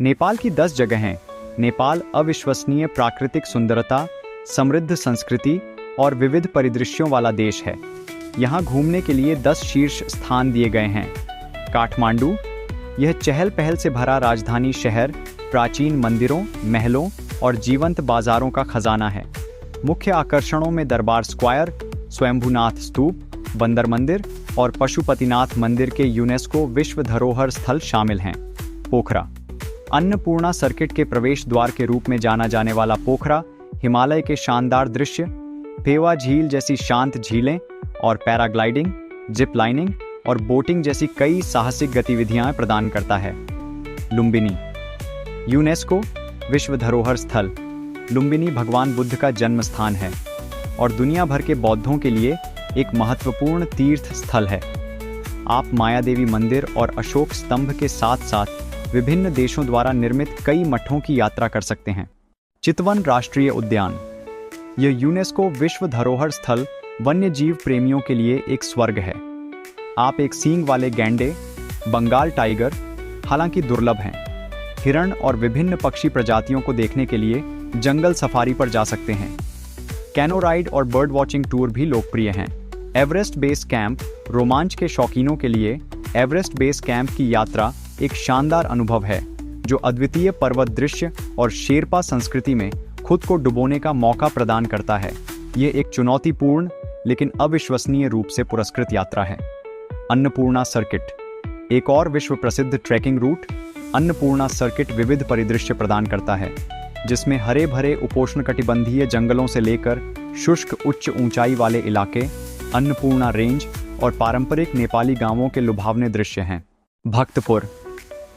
नेपाल की 10 जगहें। नेपाल अविश्वसनीय प्राकृतिक सुंदरता, समृद्ध संस्कृति और विविध परिदृश्यों वाला देश है। यहाँ घूमने के लिए 10 शीर्ष स्थान दिए गए हैं। काठमांडू, यह चहल पहल से भरा राजधानी शहर, प्राचीन मंदिरों, महलों और जीवंत बाजारों का खजाना है। मुख्य आकर्षणों में दरबार स्क्वायर, स्वयंभूनाथ स्तूप, बंदर मंदिर और पशुपतिनाथ मंदिर के यूनेस्को विश्व धरोहर स्थल शामिल हैं। पोखरा, अन्नपूर्णा सर्किट के प्रवेश द्वार के रूप में जाना जाने वाला पोखरा हिमालय के शानदार दृश्य, पेवा झील जैसी शांत झीलें और पैराग्लाइडिंग, जिप लाइनिंग और बोटिंग जैसी कई साहसिक गतिविधियां प्रदान करता है। लुम्बिनी, यूनेस्को विश्व धरोहर स्थल। लुम्बिनी भगवान बुद्ध का जन्म स्थान है और दुनिया भर के बौद्धों के लिए एक महत्वपूर्ण तीर्थ स्थल है। आप मायादेवी मंदिर और अशोक स्तंभ के साथ साथ विभिन्न देशों द्वारा निर्मित कई मठों की यात्रा कर सकते हैं। चितवन राष्ट्रीय उद्यान, यह यूनेस्को विश्व धरोहर स्थल वन्य जीव प्रेमियों के लिए एक स्वर्ग है। आप एक सींग वाले गैंडे, बंगाल टाइगर, हालांकि दुर्लभ हैं, हिरण और विभिन्न पक्षी प्रजातियों को देखने के लिए जंगल सफारी पर जा सकते हैं। कैनो राइड और बर्ड वॉचिंग टूर भी लोकप्रिय हैं। एवरेस्ट बेस कैंप, रोमांच के शौकीनों के लिए एवरेस्ट बेस कैंप की यात्रा एक शानदार अनुभव है जो अद्वितीय पर्वत दृश्य और शेरपा संस्कृति में खुद को डुबोने का मौका प्रदान करता है। ये एक चुनौतीपूर्ण लेकिन अविश्वसनीय रूप से पुरस्कृत यात्रा है। अन्नपूर्णा सर्किट, एक और विश्व प्रसिद्ध ट्रैकिंग रूट। अन्नपूर्णा सर्किट विविध परिदृश्य प्रदान करता है जिसमें हरे भरे उपोष्णकटिबंधीय जंगलों से लेकर शुष्क उच्च ऊंचाई वाले इलाके, अन्नपूर्णा रेंज और पारंपरिक नेपाली गांवों के लुभावने दृश्य हैं। भक्तपुर,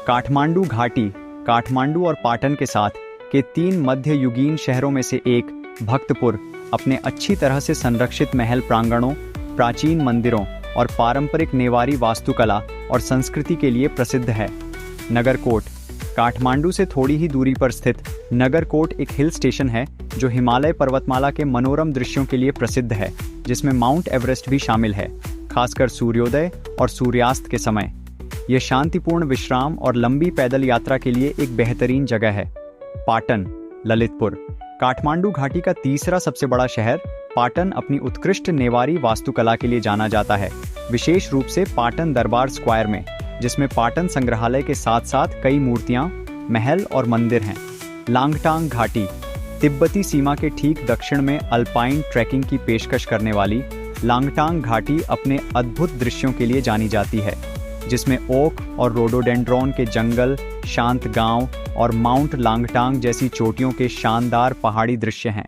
काठमांडू घाटी, काठमांडू और पाटन के साथ के 3 मध्ययुगीन शहरों में से एक भक्तपुर अपने अच्छी तरह से संरक्षित महल प्रांगणों, प्राचीन मंदिरों और पारंपरिक नेवारी वास्तुकला और संस्कृति के लिए प्रसिद्ध है। नगरकोट, काठमांडू से थोड़ी ही दूरी पर स्थित नगरकोट एक हिल स्टेशन है जो हिमालय पर्वतमाला के मनोरम दृश्यों के लिए प्रसिद्ध है, जिसमें माउंट एवरेस्ट भी शामिल है, खासकर सूर्योदय और सूर्यास्त के समय। यह शांतिपूर्ण विश्राम और लंबी पैदल यात्रा के लिए एक बेहतरीन जगह है। पाटन, ललितपुर, काठमांडू घाटी का तीसरा सबसे बड़ा शहर पाटन अपनी उत्कृष्ट नेवारी वास्तुकला के लिए जाना जाता है, विशेष रूप से पाटन दरबार स्क्वायर में, जिसमें पाटन संग्रहालय के साथ साथ कई मूर्तियां, महल और मंदिर हैं। लांगटांग घाटी, तिब्बती सीमा के ठीक दक्षिण में अल्पाइन ट्रैकिंग की पेशकश करने वाली लांगटांग घाटी अपने अद्भुत दृश्यों के लिए जानी जाती है, जिसमें ओक और रोडोडेंड्रॉन के जंगल, शांत गांव और माउंट लांगटांग जैसी चोटियों के शानदार पहाड़ी दृश्य हैं।